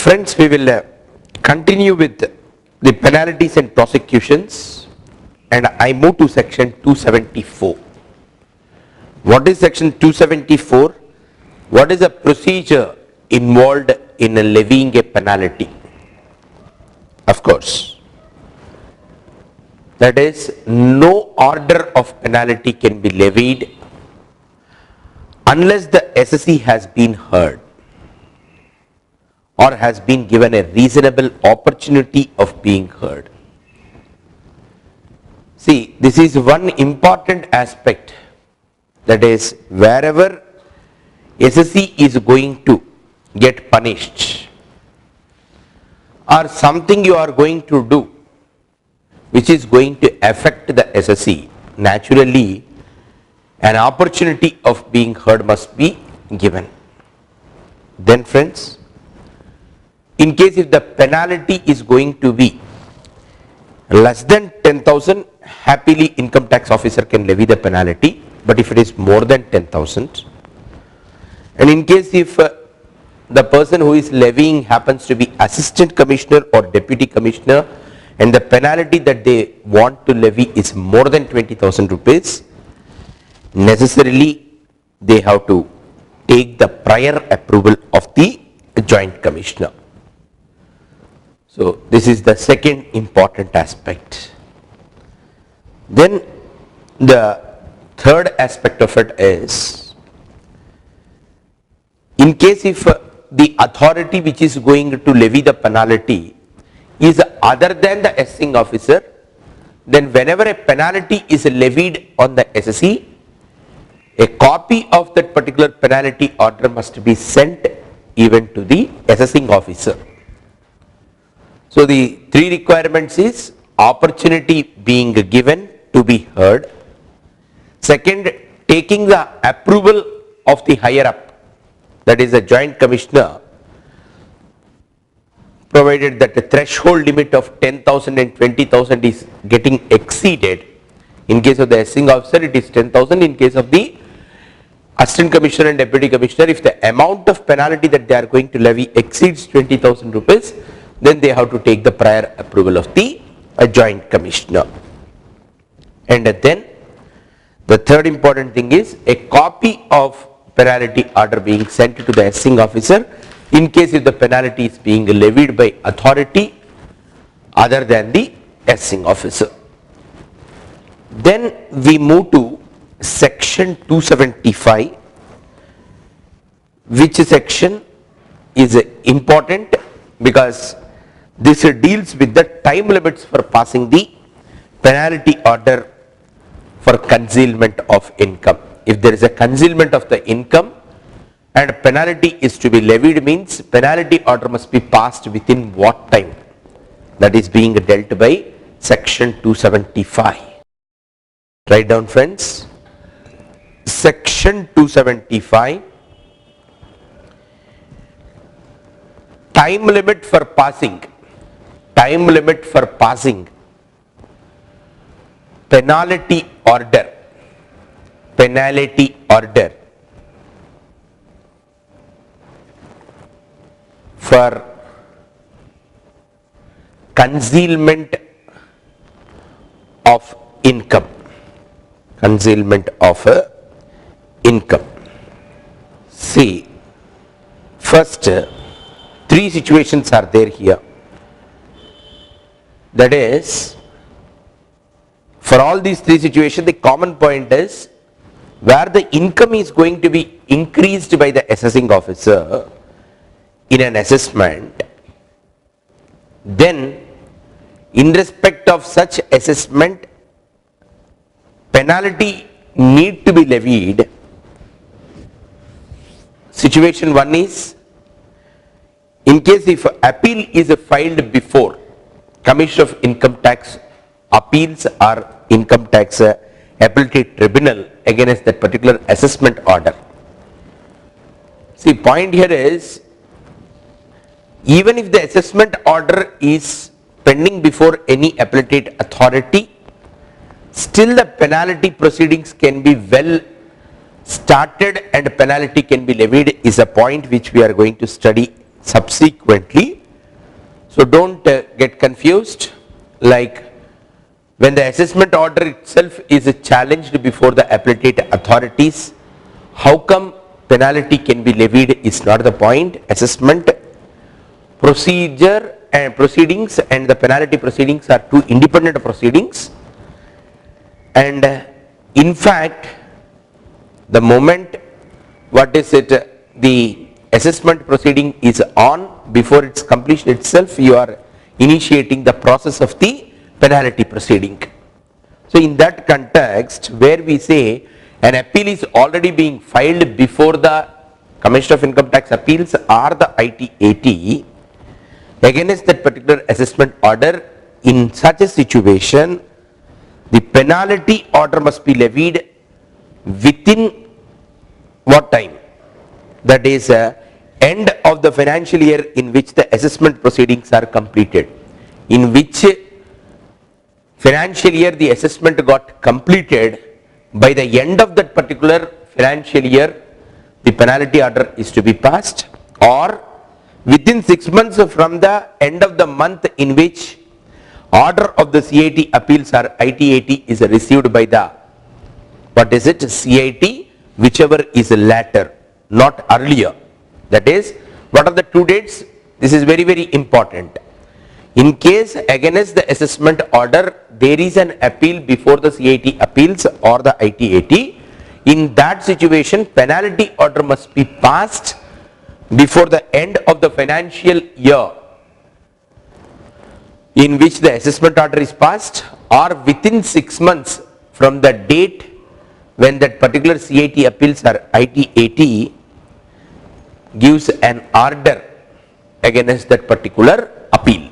Friends, we will continue with the penalties and prosecutions, and I move to section 274. What is section 274? What is the procedure involved in levying a penalty? Of course, that is, no order of penalty can be levied unless the assessee has been heard or has been given a reasonable opportunity of being heard. See, this is one important aspect, that is, wherever assessee is going to get punished or something you are going to do which is going to affect the assessee, naturally an opportunity of being heard must be given. Then friends, in case if the penalty is going to be less than 10,000, happily income tax officer can levy the penalty, but if it is more than 10,000, and in case if the person who is levying happens to be assistant commissioner or deputy commissioner and the penalty that they want to levy is more than 20,000 rupees, necessarily they have to take the prior approval of the joint commissioner. So this is the second important aspect. Then the third aspect of it is, in case if the authority which is going to levy the penalty is other than the assessing officer, then whenever a penalty is levied on the assessee, a copy of that particular penalty order must be sent even to the assessing officer. So the three requirements is opportunity being given to be heard, second, taking the approval of the higher up, that is the joint commissioner, provided that the threshold limit of 10,000 and 20,000 is getting exceeded. In case of the assessing officer it is 10,000, in case of the assistant commissioner and deputy commissioner, if the amount of penalty that they are going to levy exceeds 20,000 rupees, then they have to take the prior approval of the joint commissioner. And then the third important thing is a copy of penalty order being sent to the assessing officer in case if the penalty is being levied by authority other than the assessing officer. Then we move to section 275, which section is important because this deals with the time limits for passing the penalty order for concealment of income. If there is a concealment of the income and penalty is to be levied, means penalty order must be passed within what time? That is being dealt by section 275. Write down, friends. Section 275, time limit for passing penalty order for concealment of income. See, first three situations are there here. That is, for all these three situations, the common point is where the income is going to be increased by the assessing officer in an assessment, then in respect of such assessment, penalty need to be levied. Situation one is, in case if appeal is filed before Commissioner of Income Tax appeals or income tax appellate tribunal against that particular assessment order. See, point here is, even if the assessment order is pending before any appellate authority, still the penalty proceedings can be well started and penalty can be levied, is a point which we are going to study subsequently. So don't get confused, like when the assessment order itself is challenged before the appellate authorities, how come penalty can be levied is not the point. Assessment procedure and proceedings and the penalty proceedings are two independent proceedings, and in fact the moment the assessment proceeding is on, before its completion itself you are initiating the process of the penalty proceeding. So in that context, where we say an appeal is already being filed before the Commissioner of Income Tax Appeals or the ITAT against that particular assessment order, in such a situation the penalty order must be levied within what time? That is end of the financial year in which the assessment proceedings are completed. In which financial year the assessment got completed, by the end of that particular financial year the penalty order is to be passed, or within 6 months from the end of the month in which order of the CIT appeals or ITAT is received by the CIT, whichever is latter, not earlier. That is, what are the two dates? This is very, very important. In case against the assessment order there is an appeal before the CIT appeals or the ITAT, in that situation penalty order must be passed before the end of the financial year in which the assessment order is passed, or within 6 months from the date when that particular CIT appeals or ITAT gives an order against that particular appeal.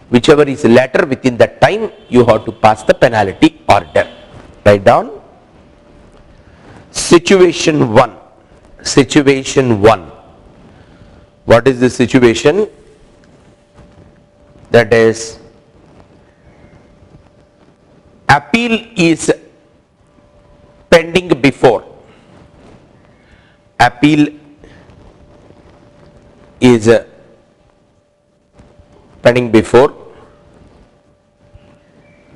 Whichever is later, within that time you have to pass the penalty order. Write down. Situation 1. Situation 1. What is the situation? That is, appeal is pending before. Appeal is pending before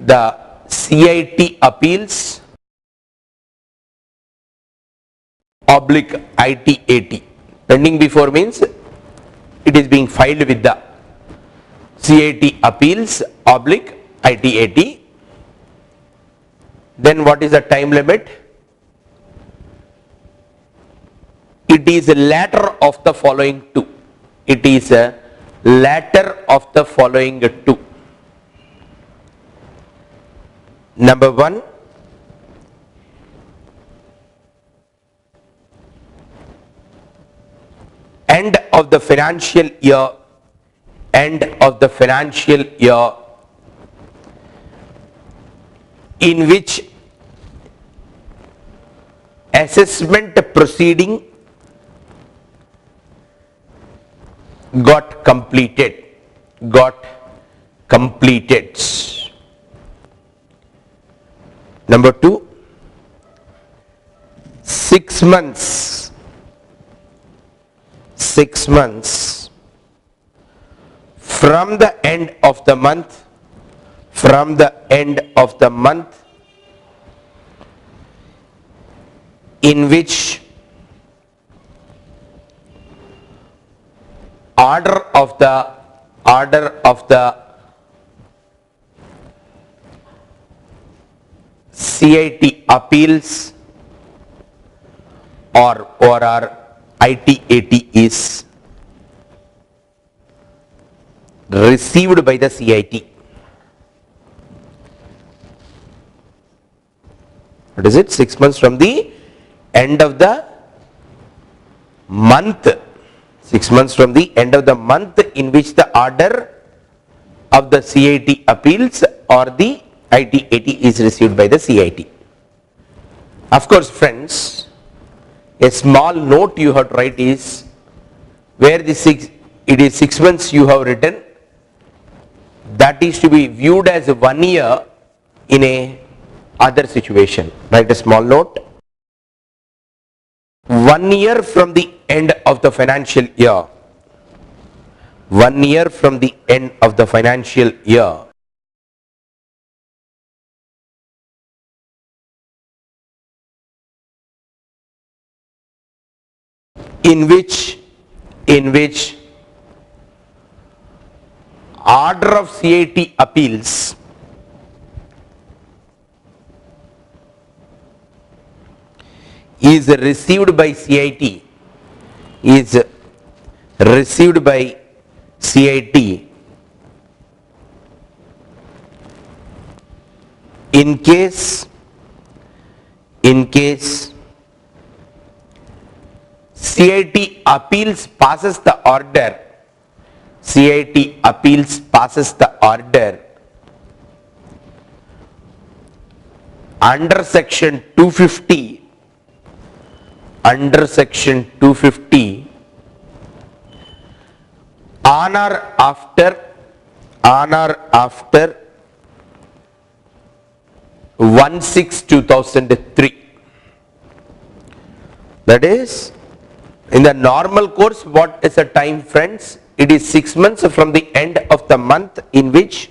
the CIT appeals oblique ITAT. Pending before means it is being filed with the CIT appeals oblique ITAT. Then what is the time limit? It is latter of the following two. It is a latter of the following two. Number 1, end of the financial year, end of the financial year in which assessment proceeding got completed. Number 2, 6 months from the end of the month, in which order of the CIT appeals or ITAT is received by the CIT. What is it? 6 months from the end of the month. 6 months from the end of the month in which the order of the CIT appeals or the ITAT is received by the CIT. Of course, friends, a small note you have to write is where it is 6 months you have written, that is to be viewed as 1 year in a other situation. Write a small note. 1 year from the end of the financial year. 1 year from the end of the financial year, in which order of CIT appeals is received by CIT in case CIT appeals passes the order, under section 250, on or after 1/6/2003. That is, in the normal course, what is the time, friends? It is 6 months from the end of the month in which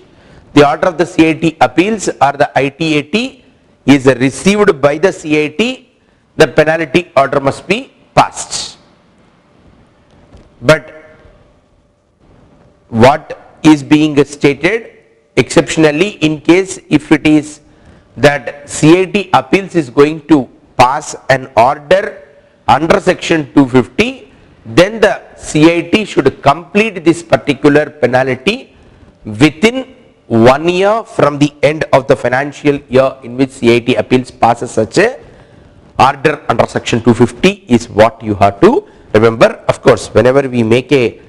the order of the CIT appeals or the ITAT is received by the CIT. The penalty order must be passed. But what is being stated, exceptionally, in case if it is that CIT appeals is going to pass an order under section 250, then the CIT should complete this particular penalty within 1 year from the end of the financial year in which CIT appeals passes such a order under section 250 is what you have to remember. Of course, whenever we make a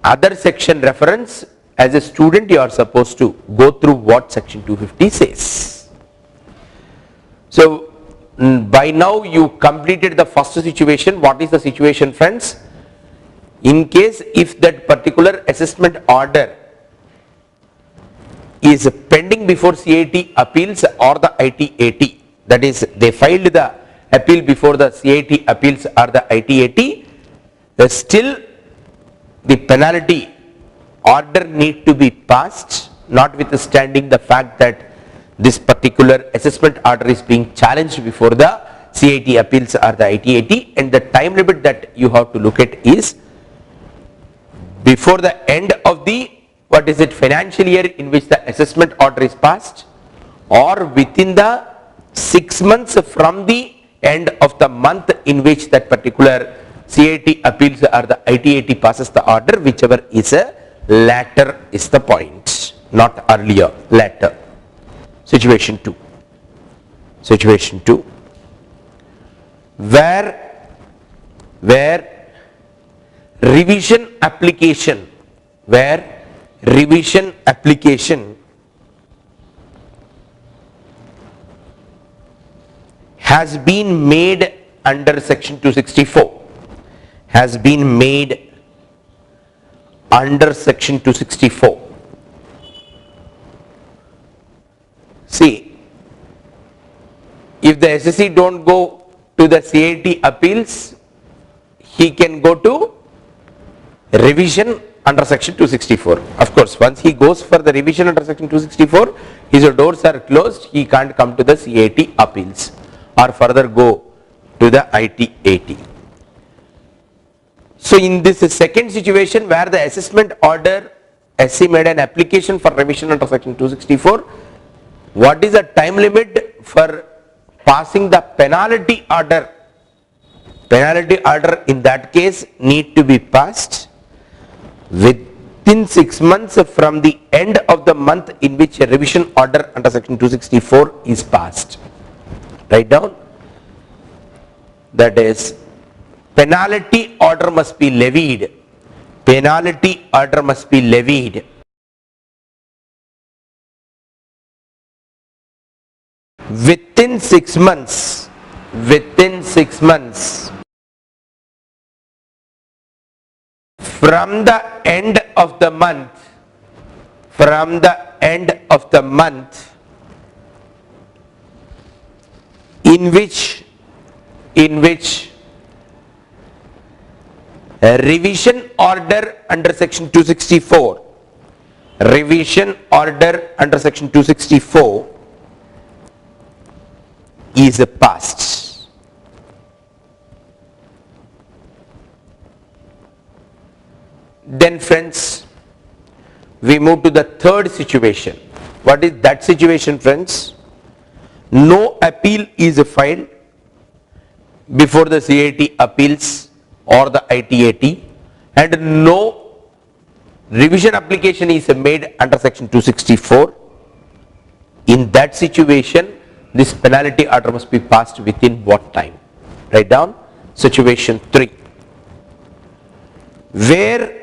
other section reference, as a student you are supposed to go through what section 250 says. So by now you completed the first situation. What is the situation, friends? In case if that particular assessment order is pending before CIT appeals or the ITAT, that is, they filed the appeal before the CIT appeals or the ITAT, still the penalty order need to be passed, notwithstanding the fact that this particular assessment order is being challenged before the CIT appeals or the ITAT, and the time limit that you have to look at is before the end of the financial year in which the assessment order is passed, or within the 6 months from the end of the month in which that particular CIT appeals or the ITAT passes the order, whichever is a latter is the point, not earlier, latter. Situation 2, where revision application has been made under section 264, See, if the SSC don't go to the CIT appeals, he can go to revision under section 264. Of course, once he goes for the revision under section 264, his doors are closed, he can't come to the CIT appeals or further go to the ITAT. So in this second situation where the assessment order, SC made an application for revision under section 264, what is the time limit for passing the penalty order? Penalty order in that case need to be passed within 6 months from the end of the month in which a revision order under section 264 is passed. Write down, that is, penalty order must be levied within 6 months from the end of the month in which A revision order under section 264. Revision order under section 264 is passed. Then friends, we move to the third situation. What is that situation, friends? No appeal is filed before the CIT appeals or the ITAT, and no revision application is made under section 264. In that situation, this penalty order must be passed within what time? Write down situation 3. Where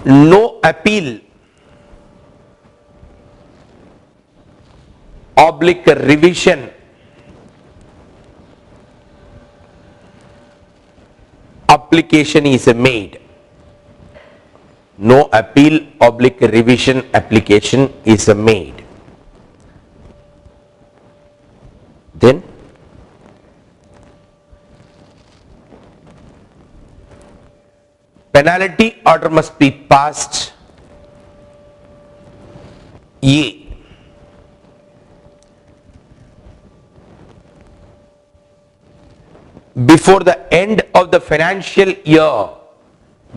no appeal oblique revision application is made. No appeal oblique revision application is made. Then penalty order must be passed A. Before the end of the financial year,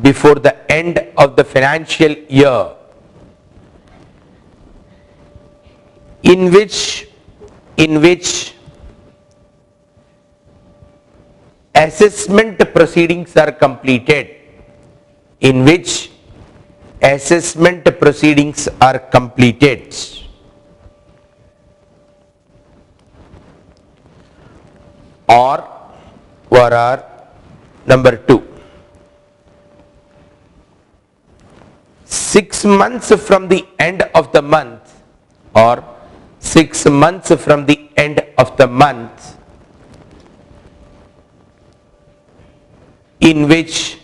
before the end of the financial year in which assessment proceedings are completed, in which assessment proceedings are completed, or number 2, 6 months from the end of the month, or 6 months from the end of the month in which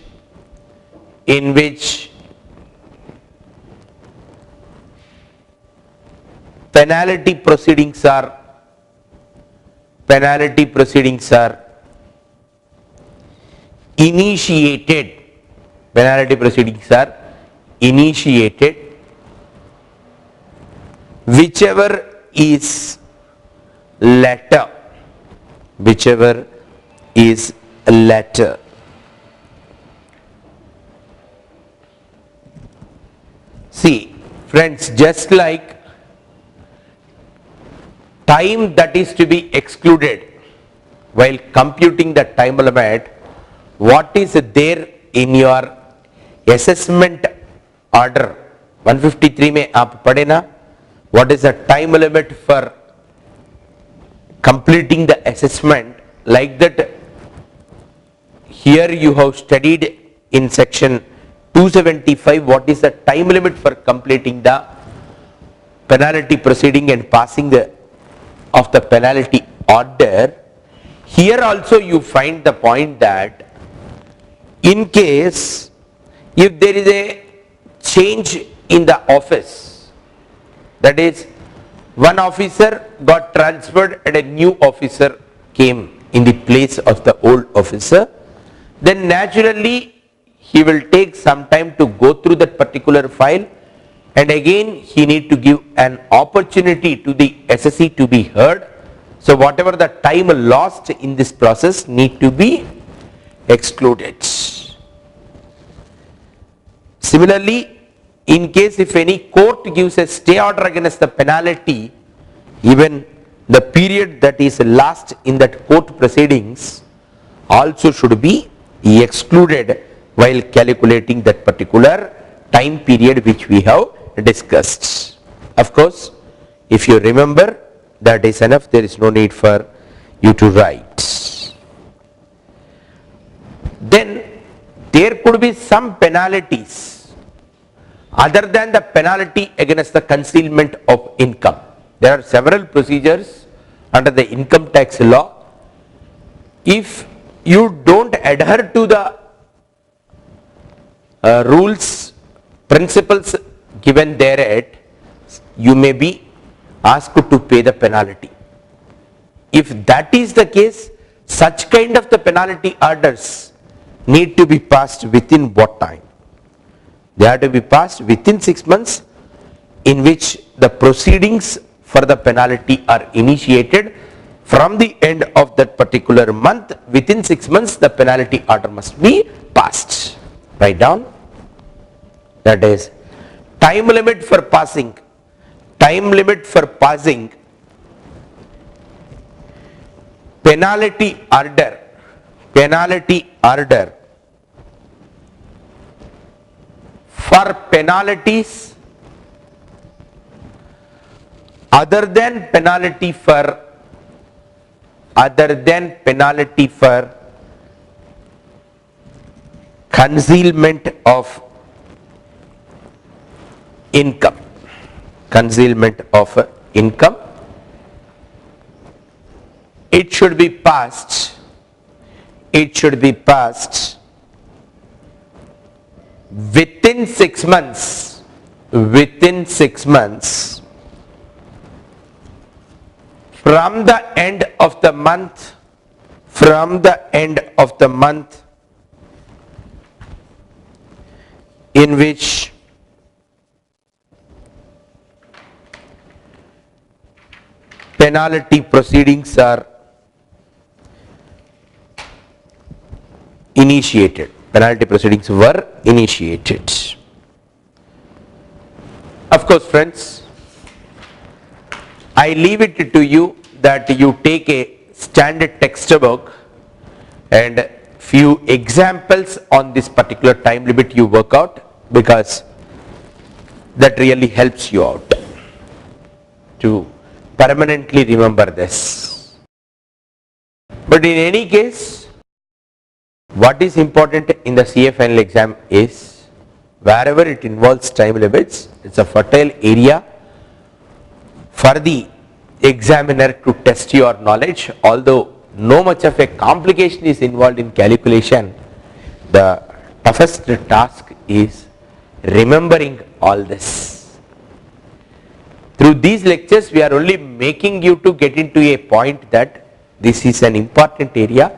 penalty proceedings are initiated, whichever is latter, See, friends, just like time that is to be excluded while computing the time limit, what is there in your assessment order 153 में आप पढ़े ना, what is the time limit for completing the assessment? Like that, here you have studied in section 275 what is the time limit for completing the penalty proceeding and passing of the penalty order. Here also you find the point that in case if there is a change in the office, that is one officer got transferred and a new officer came in the place of the old officer, then naturally he will take some time to go through that particular file, and again he need to give an opportunity to the SSC to be heard. So whatever the time lost in this process need to be excluded. Similarly, in case if any court gives a stay order against the penalty, even the period that is last in that court proceedings also should be excluded while calculating that particular time period which we have discussed. Of course, if you remember, that is enough, there is no need for you to write. Then there could be some penalties other than the penalty against the concealment of income. There are several procedures under the income tax law. If you don't adhere to the rules, principles given thereat, you may be asked to pay the penalty. If that is the case, such kind of the penalty orders need to be passed within what time? They have to be passed within 6 months, in which the proceedings for the penalty are initiated. From the end of that particular month, within 6 months, the penalty order must be passed. Write down. That is time limit for passing. Time limit for passing penalty order. Penalty order for penalties other than penalty for concealment of income. Concealment of income. It should be passed. It should be passed within 6 months. Within 6 months from the end of the month. From the end of the month in which penalty proceedings are initiated. Penalty proceedings were initiated. Of course, friends, I leave it to you that you take a standard textbook and few examples on this particular time limit you work out, because that really helps you out to permanently remember this. But in any case, what is important in the CA final exam is, wherever it involves time limits, it's a fertile area for the examiner to test your knowledge. Although no much of a complication is involved in calculation, the toughest task is remembering all this. Through these lectures, we are only making you to get into a point that this is an important area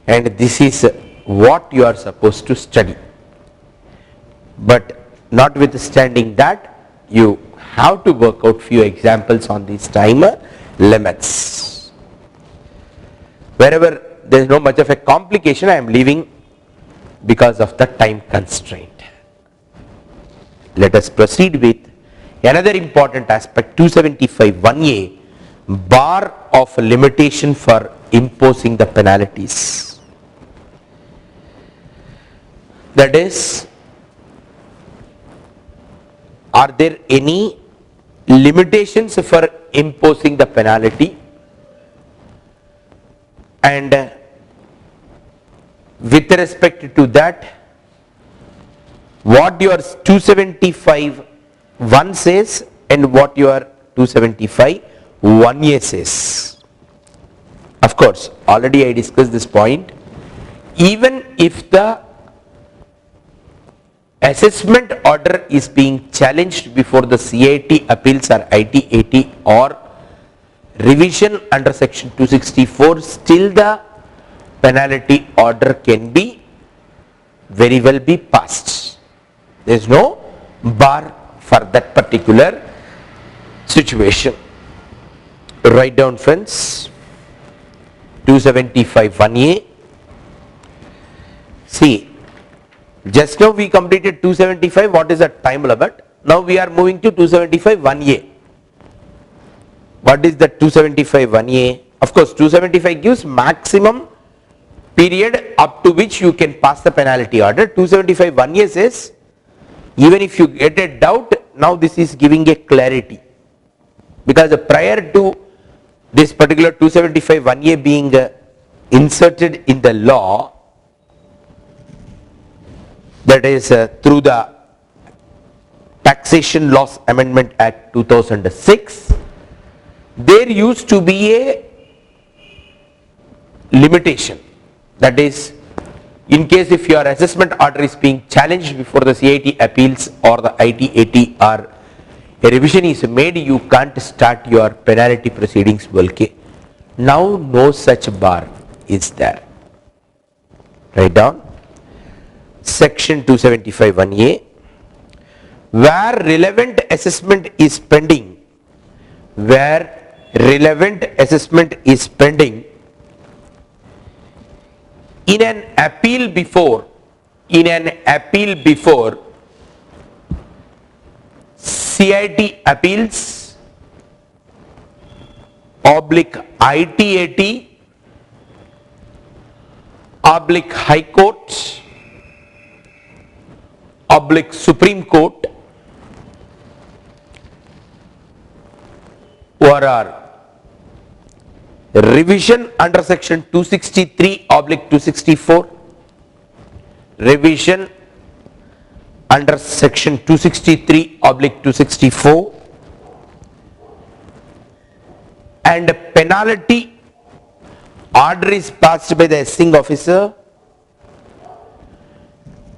and this is what you are supposed to study. But notwithstanding that, you have to work out few examples on these time limits. Wherever there is no much of a complication, I am leaving because of the time constraint. Let us proceed with another important aspect, 275(1)(a), bar of limitation for imposing the penalties. That is, are there any limitations for imposing the penalty, and with respect to that, what your 275(1) says and what your 275(1)(a) says. Of course, already I discussed this point. Even if the assessment order is being challenged before the CIT appeals or ITAT or revision under section 264, still the penalty order can be very well be passed. There is no bar for that particular situation. Write down, friends, 275(1)(a). See, just now we completed 275, what is the time limit? Now we are moving to 275(1)(a). What is the 275(1)(a)? Of course, 275 gives maximum period up to which you can pass the penalty order. 275(1)(a) says, even if you get a doubt, now this is giving a clarity, because prior to this particular 275(1)(a) being inserted in the law, that is through the Taxation Laws Amendment Act 2006, there used to be a limitation. That is, in case if your assessment order is being challenged before the CIT appeals or the ITAT or a revision is made, you can't start your penalty proceedings. Okay. Now no such bar. is there. Write down section 275 1A, where relevant assessment is pending, in an appeal before CIT appeals /ITAT /High Court /Supreme Court, or revision under section 263/264, revision under section 263/264, and penalty order is passed by the assessing officer,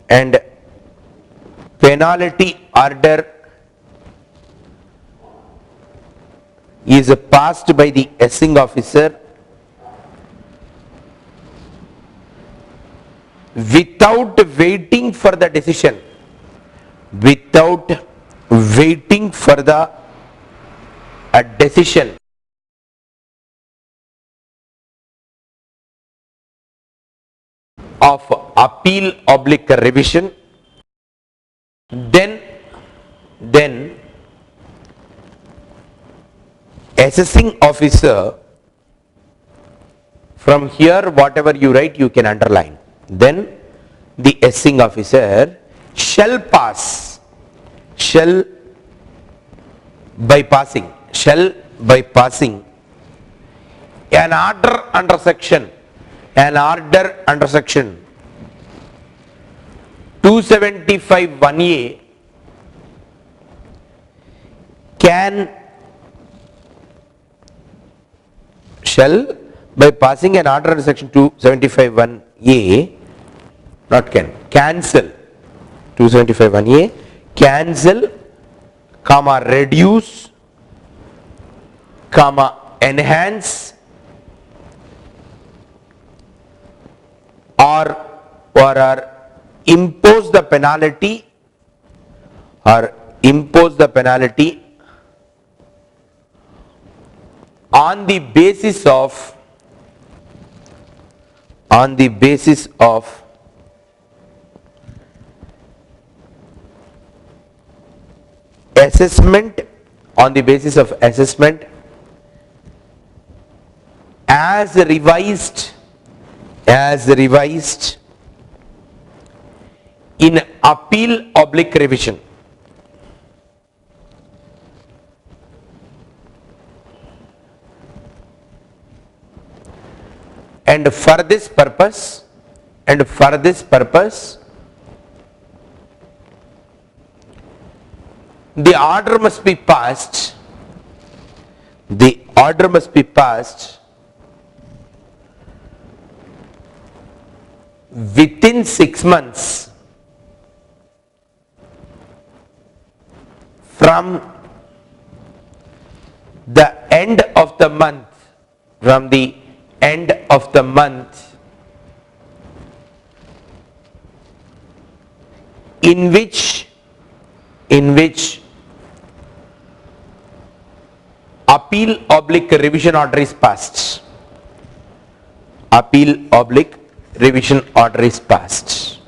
and penalty order is passed by the assessing officer without waiting for the decision, decision of appeal /revision, then assessing officer, from here whatever you write you can underline, then the assessing officer shall by passing an order under section 275 1A shall by passing an order under section 275 1A cancel 275 1A, cancel, reduce, enhance, or impose the penalty on the basis of assessment, as revised in appeal /revision. And for this purpose, the order must be passed within 6 months from the end of the month, in which appeal /revision order is passed.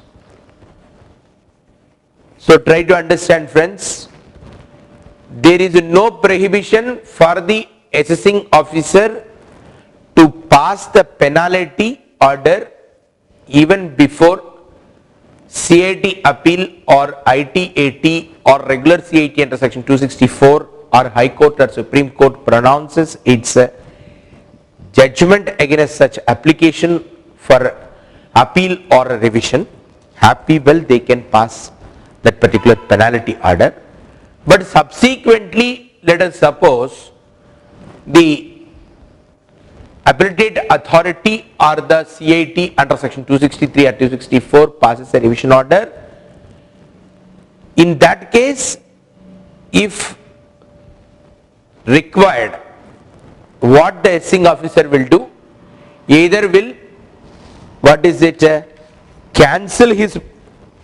So try to understand, friends, there is no prohibition for the assessing officer to pass the penalty order even before CIT appeal or ITAT or regular CIT under section 264 or High Court or Supreme Court pronounces its judgment against such application for appeal or revision. Happy well they can pass that particular penalty order, but subsequently let us suppose the appellate authority or the CIT under section 263 or 264 passes a revision order. In that case, if required, what the assessing officer will do, either will what is it, cancel his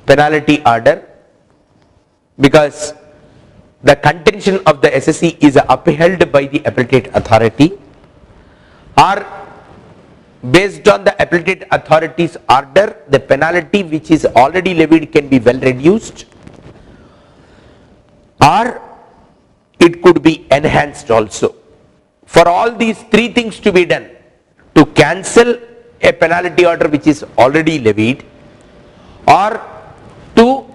penalty order because the contention of the SSE is upheld by the appellate authority, or based on the appellate authority's order the penalty which is already levied can be well reduced, or it could be enhanced also. For all these three things to be done, to cancel a penalty order which is already levied, or to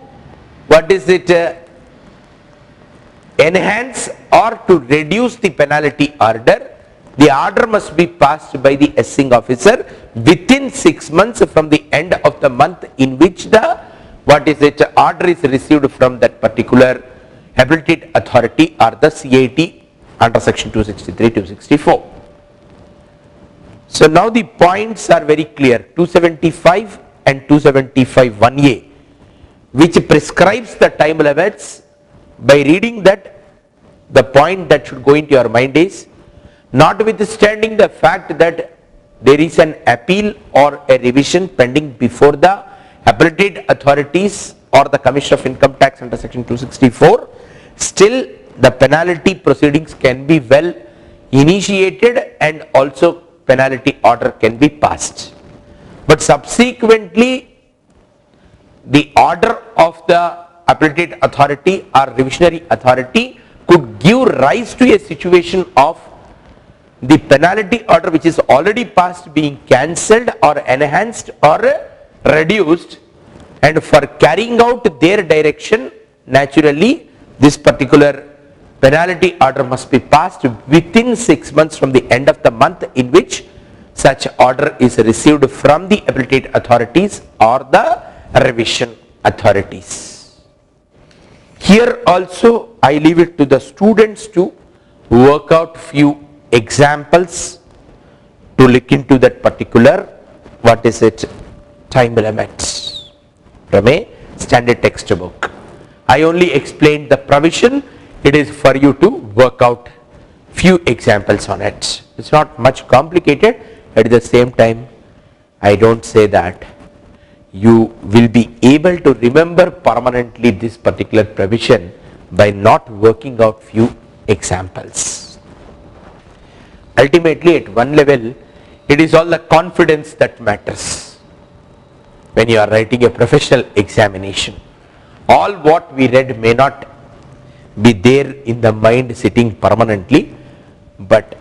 enhance or to reduce the penalty order, the order must be passed by the assessing officer within 6 months from the end of the month in which the order is received from that particular appellate authority or the CIT under section 263 264. So now the points are very clear, 275 and 275 1A, which prescribes the time limits. By reading that, the point that should go into your mind is, notwithstanding the fact that there is an appeal or a revision pending before the appellate authorities or the Commission of Income Tax under section 264, still the penalty proceedings can be well initiated and also penalty order can be passed. But subsequently the order of the appellate authority or revisionary authority could give rise to a situation of the penalty order which is already passed being cancelled or enhanced or reduced, and for carrying out their direction, naturally this particular penalty order must be passed within 6 months from the end of the month in which such order is received from the appellate authorities or the revision authorities. Here also I leave it to the students to work out few examples to look into that particular time limits from a standard textbook. I only explained the provision. It is for you to work out few examples on it. It's not much complicated. At the same time, I don't say that you will be able to remember permanently this particular provision by not working out few examples. Ultimately, at one level, it is all the confidence that matters when you are writing a professional examination. All what we read may not be there in the mind sitting permanently, but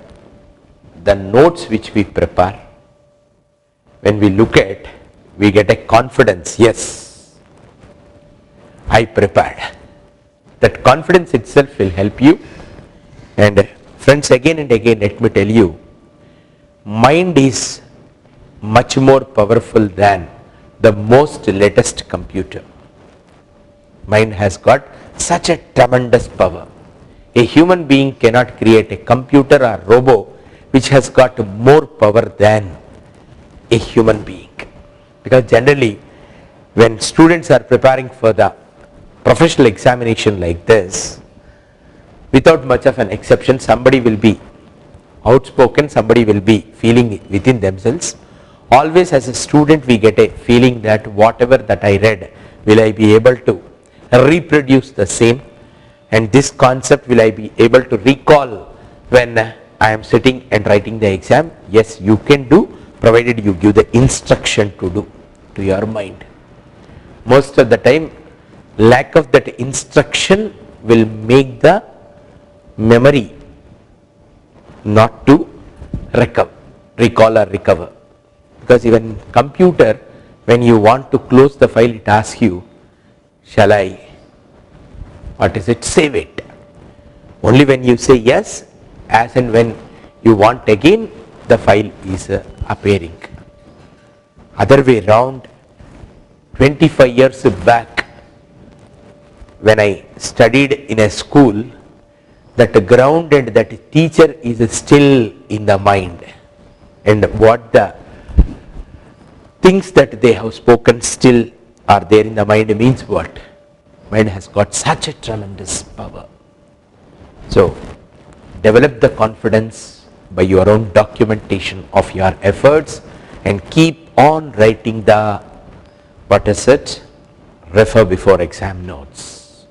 the notes which we prepare, when we look at, we get a confidence, yes, I prepared. That confidence itself will help you. And friends, again and again let me tell you, mind is much more powerful than the most latest computer. Mind has got such a tremendous power. A human being cannot create a computer or robot which has got more power than a human being. Because generally when students are preparing for the professional examination like this, without much of an exception, somebody will be outspoken, somebody will be feeling within themselves. Always as a student we get a feeling that whatever that I read, will I be able to reproduce the same, and this concept will I be able to recall when I am sitting and writing the exam? Yes, you can do, provided you give the instruction to do to your mind. Most of the time lack of that instruction will make the memory not to recall or recover. Because even computer, when you want to close the file, it asks you, shall I save it? Only when you say yes, as and when you want again, the file is appearing. Other way round, 25 years back when I studied in a school, that ground and that teacher is still in the mind, and what the things that they have spoken still are there in the mind means what? Mind has got such a tremendous power. So develop the confidence by your own documentation of your efforts and keep on writing the, what is it, refer before exam notes.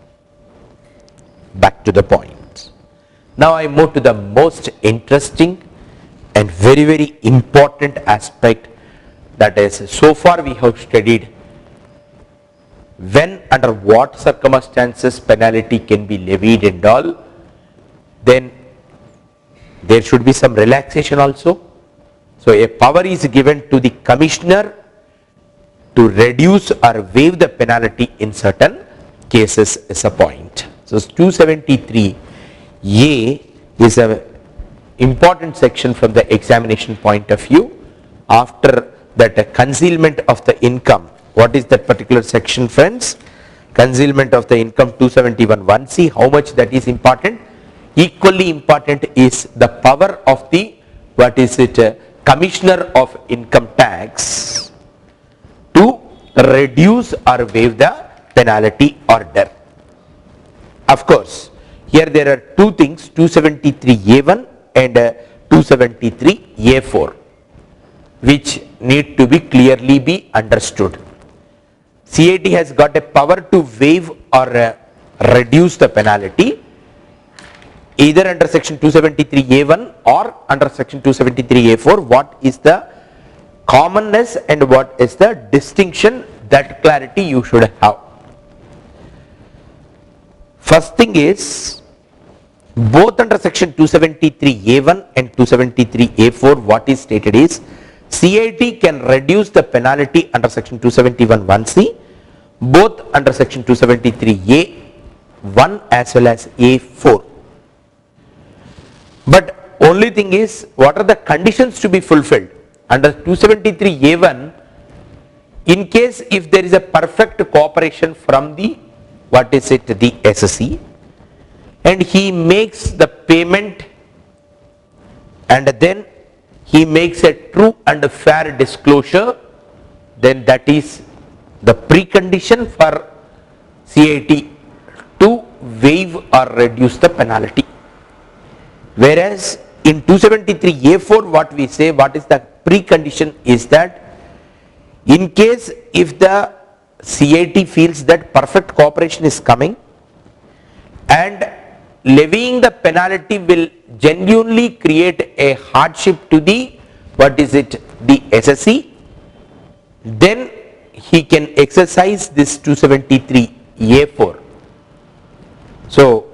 Back to the point. Now I move to the most interesting and very, very important aspect, that is, so far we have studied when, under what circumstances penalty can be levied and all. Then there should be some relaxation also. So a power is given to the commissioner to reduce or waive the penalty in certain cases is a point. So 273A is a important section from the examination point of view. After that, concealment of the income. What is that particular section, friends? Concealment of the income, 271(1)(c). How much that is important? Equally important is the power of the, what is it, commissioner of income tax to reduce or waive the penalty order. Of course, here there are two things, 273A1 and 273A4, which need to be clearly be understood. CIT has got a power to waive or reduce the penalty either under section 273A1 or under section 273A4. What is the commonness and what is the distinction? That clarity you should have. First thing is, both under section 273A1 and 273A4, what is stated is, CIT can reduce the penalty under section 271(1)(c), both under section 273A1 as well as A4. But only thing is, what are the conditions to be fulfilled? Under 273A1, in case if there is a perfect cooperation from the, what is it, the SSE, and he makes the payment and then he makes a true and fair disclosure, then that is the precondition for CIT to waive or reduce the penalty. Whereas in 273A4, what we say, what is the precondition is that in case if the CIT feels that perfect cooperation is coming and levying the penalty will genuinely create a hardship to the, what is it, the SSE, then he can exercise this 273A4. So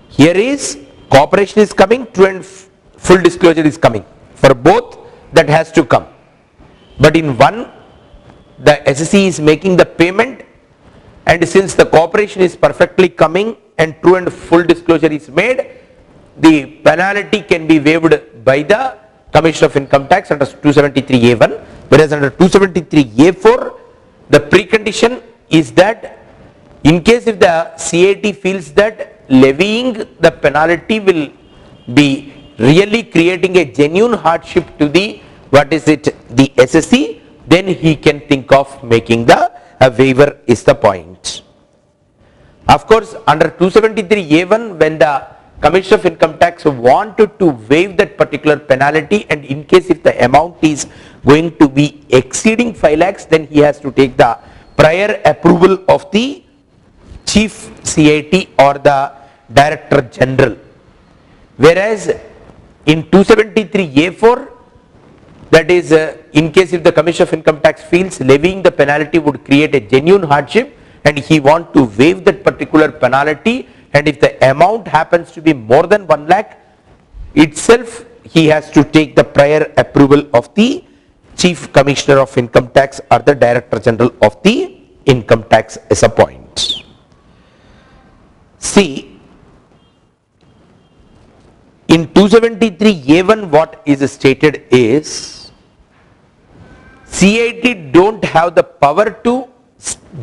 here is cooperation is coming, true and full disclosure is coming. For both that has to come. But in one, the SSE is making the payment, and since the cooperation is perfectly coming and true and full disclosure is made, the penalty can be waived by the Commissioner of Income Tax under 273A1, whereas under 273A4, the precondition is that in case if the CIT feels that levying the penalty will be really creating a genuine hardship to the, what is it, the SSE, then he can think of making the waiver is the point. Of course, under 273A1, when the Commissioner of Income Tax wanted to waive that particular penalty, and in case if the amount is going to be exceeding 5 lakhs, then he has to take the prior approval of the Chief CIT or the Director General. Whereas in 273A4, that is in case if the Commissioner of Income Tax feels levying the penalty would create a genuine hardship and he want to waive that particular penalty, and if the amount happens to be more than 1 lakh itself, he has to take the prior approval of the Chief Commissioner of Income Tax or the Director General of the Income Tax as a point. See, in 273A1 what is stated is, CIT don't have the power to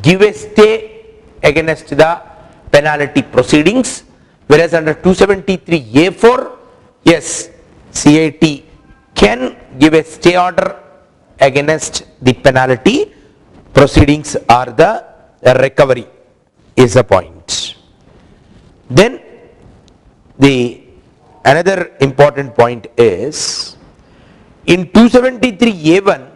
give a stay against the penalty proceedings, whereas under 273A4, yes, CIT can give a stay order against the penalty proceedings or the recovery is a point. Then the another important point is, in 273A1,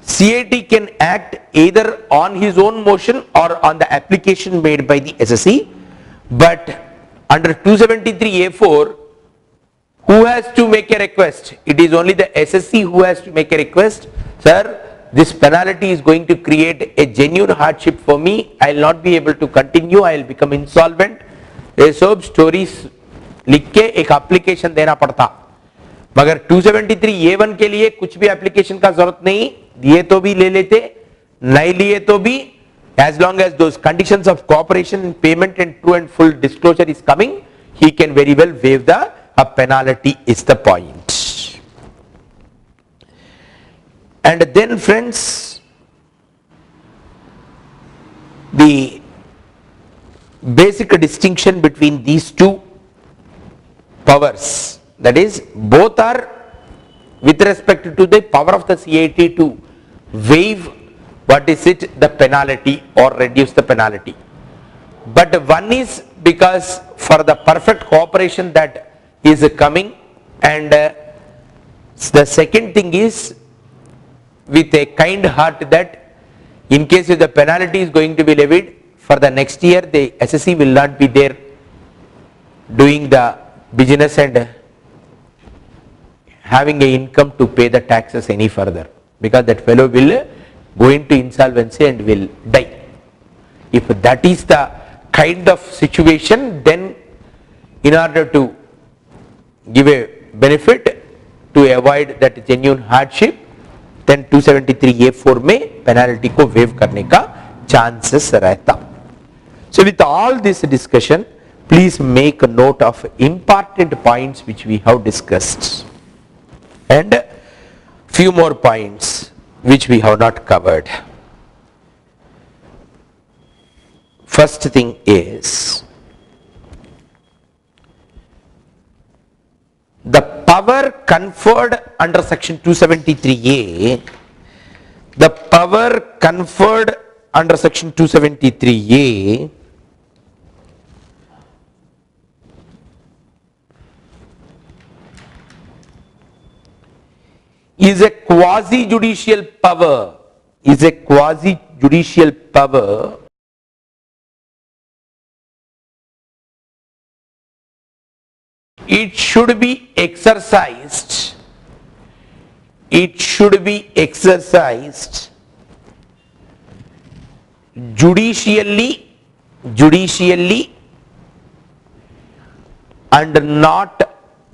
CIT can act either on his own motion or on the application made by the SSE, but under 273A4, who has to make a request? It is only the SSE who has to make a request. Sir, this penalty is going to create a genuine hardship for me. I will not be able to continue. I will become insolvent. ये सब stories लिख के एक application देना पड़ता, मगर 273A1 के लिए कुछ भी एप्लीकेशन का जरूरत नहीं, दिए तो भी ले लेते, नहीं लिए तो भी, as long as those conditions of cooperation and payment and true and full disclosure is coming, he can very well waive the penalty is the point. And then friends, the basic distinction between these two powers, that is, both are with respect to the power of the CIT to waive what is it, the penalty or reduce the penalty. But one is because for the perfect cooperation that is coming, and the second thing is with a kind heart that in case if the penalty is going to be levied, for the next year the SSE will not be there doing the business and having a income to pay the taxes any further, because that fellow will go into insolvency and will die. If that is the kind of situation, then in order to give a benefit to avoid that genuine hardship, then 273A4 में penalty को waive करने का chances रहता. So with all this discussion, please make a note of important points which we have discussed and few more points which we have not covered. First thing is the power conferred under section 273A, the power conferred under section 273A is a quasi-judicial power, it should be exercised judicially and not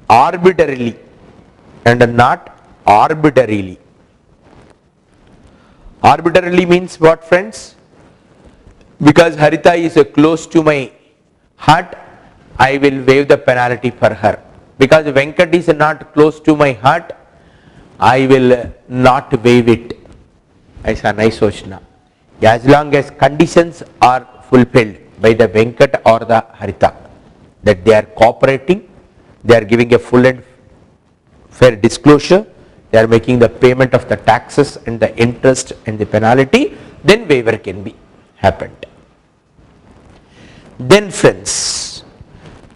arbitrarily, Arbitrarily means what, friends? Because Harita is close to my heart, I will waive the penalty for her. Because Venkat is not close to my heart, I will not waive it. ऐसा नहीं सोचना. As long as conditions are fulfilled by the Venkat or the Harita, that they are cooperating, they are giving a full and fair disclosure, they are making the payment of the taxes and the interest and the penalty, then waiver can be happened. Then friends,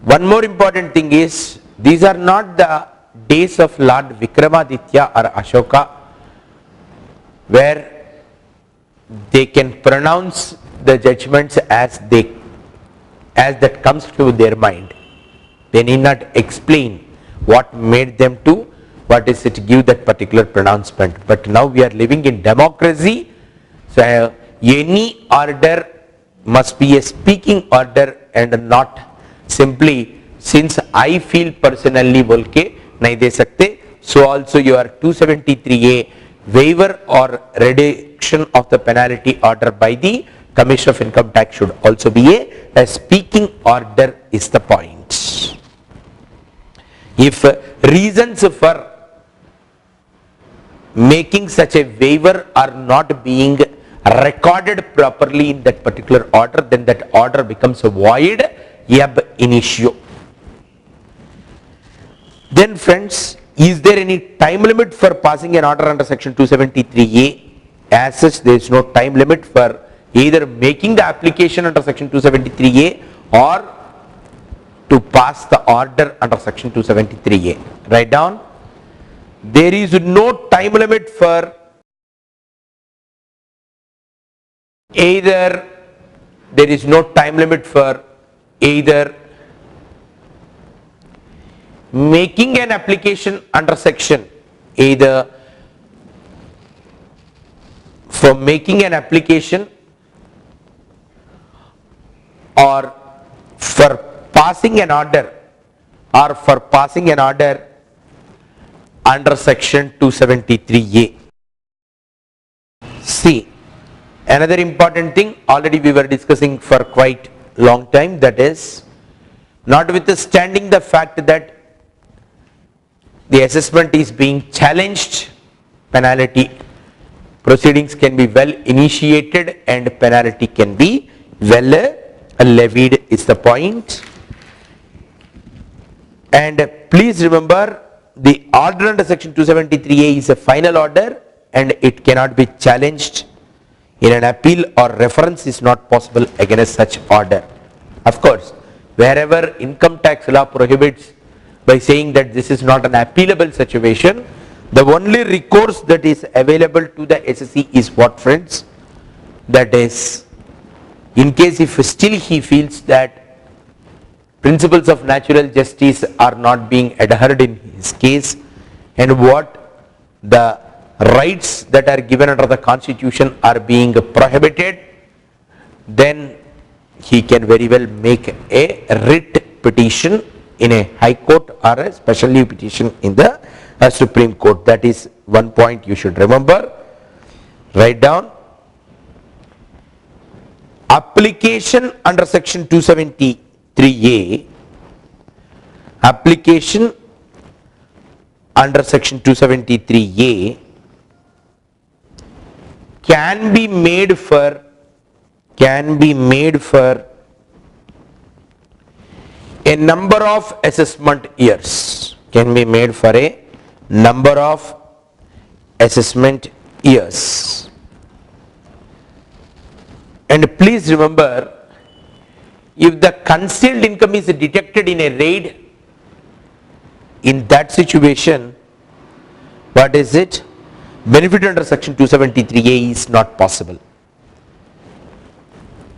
one more important thing is, these are not the days of Lord Vikramaditya or Ashoka where they can pronounce the judgments as that comes to their mind. They need not explain what made them to, what is it, give that particular pronouncement. But now we are living in democracy, so any order must be a speaking order and not simply since I feel personally बोल के नहीं दे सकते. So also your 273A waiver or reduction of the penalty order by the Commissioner of Income Tax should also be a speaking order is the point. If reasons for making such a waiver are not being recorded properly in that particular order, then that order becomes void ab initio. Then friends, is there any time limit for passing an order under section 273A? As such, there is no time limit for either making the application under section 273A or to pass the order under section 273A. Write down, there is no time limit for Either there is no time limit for either making an application under section, either for making an application or for passing an order under section 273A. See, another important thing already we were discussing for quite long time, that is, notwithstanding the fact that the assessment is being challenged, penalty proceedings can be well initiated and penalty can be well levied is the point. And please remember, the order under section 273A is a final order and it cannot be challenged. In an appeal or reference is not possible against such order. Of course, wherever income tax law prohibits by saying that this is not an appealable situation, the only recourse that is available to the SSE is what, friends? That is, in case if still he feels that principles of natural justice are not being adhered in his case, and what the rights that are given under the constitution are being prohibited, then he can very well make a writ petition in a high court or a special leave petition in the Supreme Court. That is one point you should remember. Write down. Application under section 273A, application under section 273A can be made for a number of assessment years, can be made for a number of assessment years. And please remember, if the concealed income is detected in a raid, in that situation, what is it? Benefit under section 273A is not possible.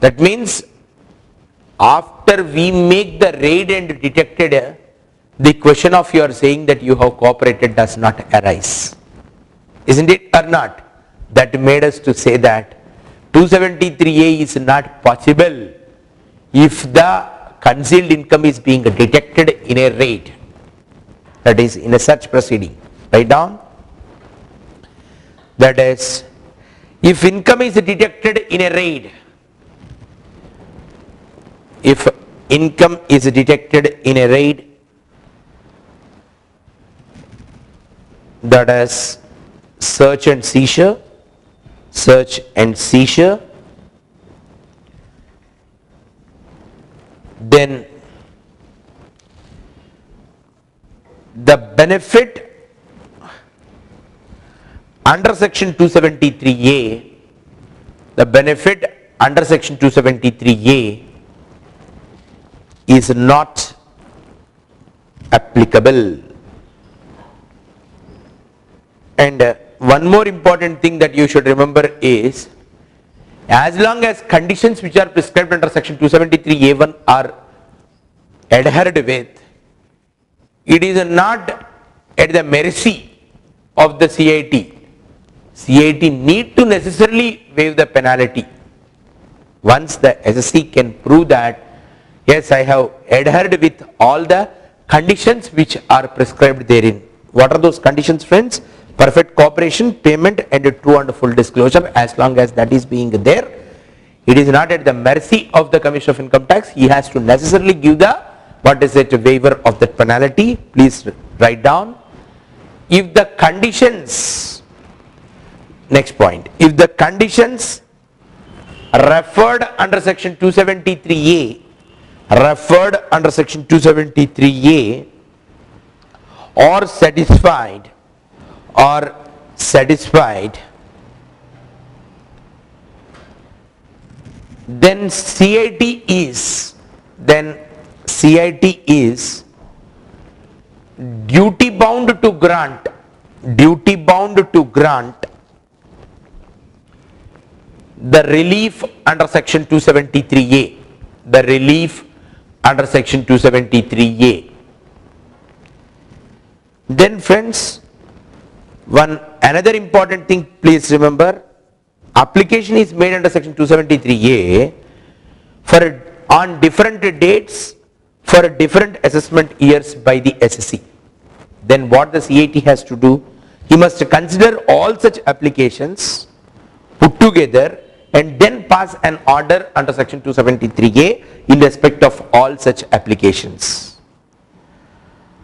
That means after we make the raid and detected, the question of your saying that you have cooperated does not arise. Isn't it or not? That made us to say that 273A is not possible if the concealed income is being detected in a raid, that is in a such proceeding. Write down. That is, if income is detected in a raid, if income is detected in a raid, that is search and seizure, then the benefit under section 273A, the benefit under section 273A is not applicable. And one more important thing that you should remember is, as long as conditions which are prescribed under section 273A1 are adhered with, it is not at the mercy of the CIT. CIT need to necessarily waive the penalty. Once the SSC can prove that, yes, I have adhered with all the conditions which are prescribed therein. What are those conditions, friends? Perfect cooperation, payment and a true and full disclosure. As long as that is being there, it is not at the mercy of the Commissioner of Income Tax. He has to necessarily give the, what is it, waiver of that penalty. Please write down. If the conditions, next point, if the conditions referred under section 273A, or satisfied, then CIT is duty bound to grant the relief under section 273A, the relief under section 273A. Then friends, another important thing, please remember, application is made under section 273A on different dates for different assessment years by the SSE. Then what the CIT has to do, he must consider all such applications put together and then pass an order under section 273A in respect of all such applications.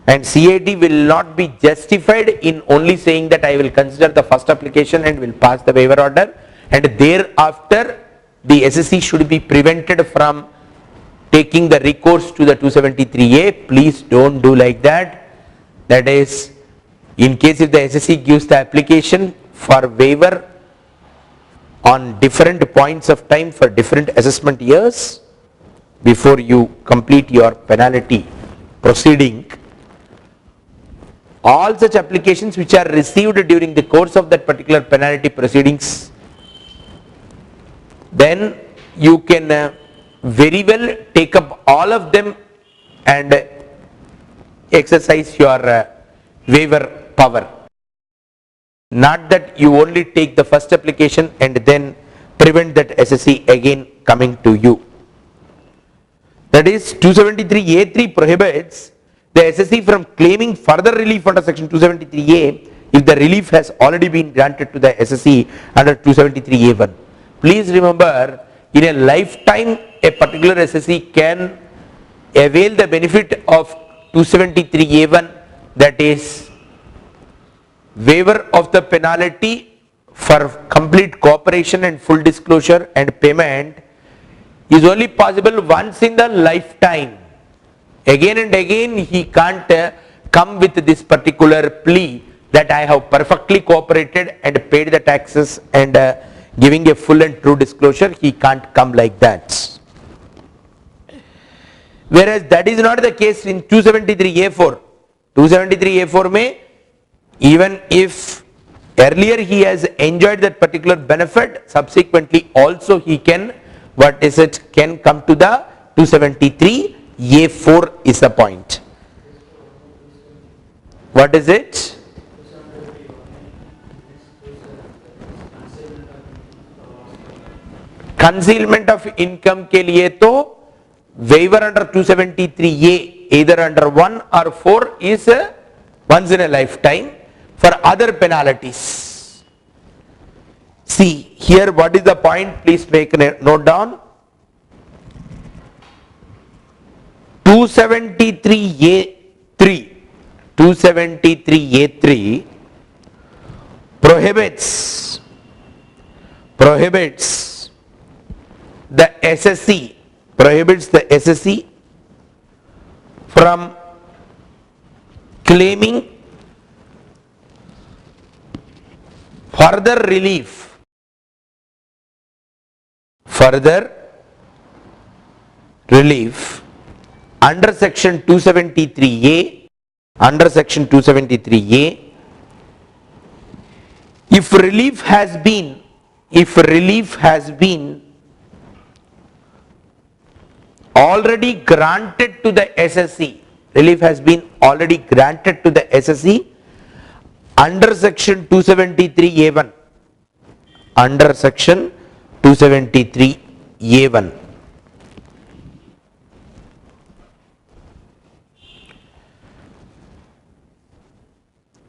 And CIT will not be justified in only saying that I will consider the first application and will pass the waiver order, and thereafter the SSE should be prevented from taking the recourse to the 273A. Please don't do like that. That is, in case if the SSE gives the application for waiver on different points of time for different assessment years, before you complete your penalty proceeding, all such applications which are received during the course of that particular penalty proceedings, then you can very well take up all of them and exercise your waiver power. Not that you only take the first application and then prevent that SSE again coming to you. That is, 273A3 prohibits the SSE from claiming further relief under section 273A if the relief has already been granted to the SSE under 273A1. Please remember, in a lifetime a particular SSE can avail the benefit of 273A1, that is waiver of the penalty for complete cooperation and full disclosure and payment, is only possible once in the lifetime. Again and again he can't come with this particular plea that I have perfectly cooperated and paid the taxes and giving a full and true disclosure. He can't come like that. Whereas that is not the case in 273A4. 273A4 may, even if earlier he has enjoyed that particular benefit, subsequently also he can, can come to the 273A4 is the point. What is it? Concealment of income के लिए तो waiver under 273A either under 1 or 4 is once in a lifetime. For other penalties, see here what is the point, please make a note down. 273A3 prohibits the SSE from claiming further relief under section 273A, if relief has been already granted to the SSE, under section 273A1,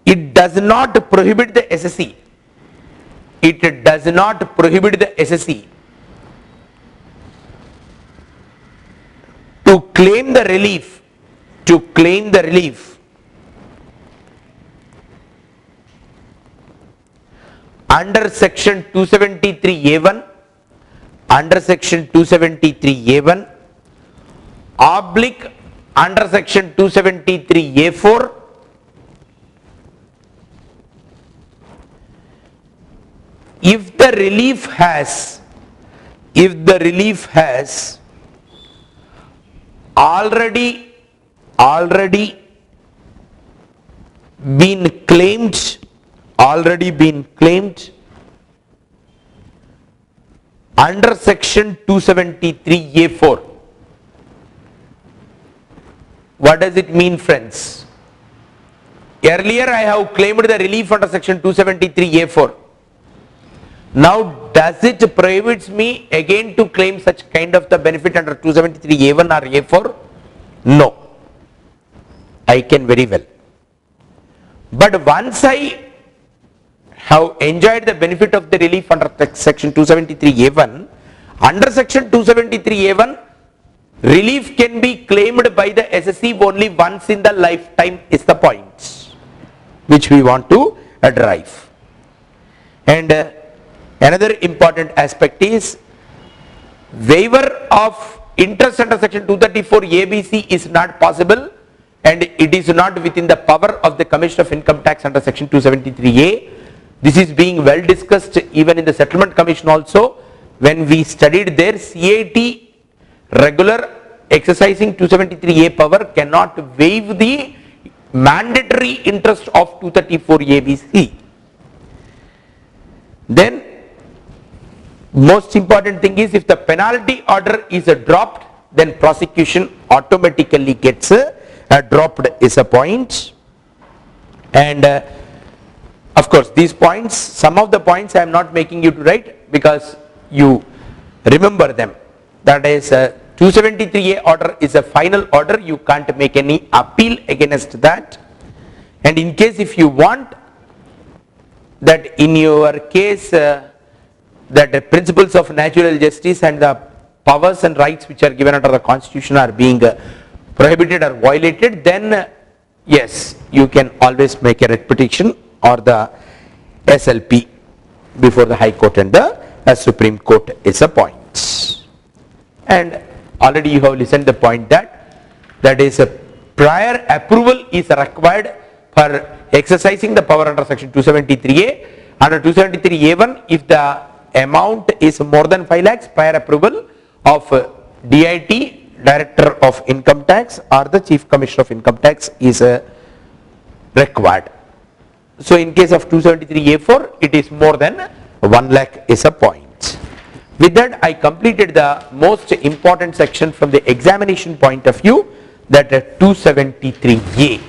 it does not prohibit the SSE. To claim the relief under section 273A1, oblique under section 273A4, if the relief has already been claimed under section 273A4. What does it mean, friends? Earlier I have claimed the relief under section 273A4. Now does it prohibits me again to claim such kind of the benefit under 273A1 or A4? No. I can very well. But once I have enjoyed the benefit of the relief under section 273A1, under section 273A1, relief can be claimed by the SSE only once in the lifetime is the point which we want to derive. And another important aspect is waiver of interest under section 234 ABC is not possible, and it is not within the power of the Commissioner of Income Tax under section 273A. This is being well discussed even in the Settlement Commission also. When we studied there, CAT regular exercising 273A power cannot waive the mandatory interest of 234ABC. Then most important thing is, if the penalty order is dropped, then prosecution automatically gets dropped is a point. And of course these points, some of the points I am not making you to write because you remember them. That is 273A order is a final order, you can't make any appeal against that. And in case if you want that in your case that the principles of natural justice and the powers and rights which are given under the Constitution are being prohibited or violated, then yes, you can always make a writ petition or the SLP before the High Court and the Supreme Court is a point. And already you have listened the point that is a prior approval is required for exercising the power under section 273A. Under 273A1, if the amount is more than 5 lakhs, prior approval of DIT, Director of Income Tax, or the Chief Commissioner of Income Tax is required. So in case of 273A4, it is more than 1 lakh is a point. With that, I completed the most important section from the examination point of view, that 273A.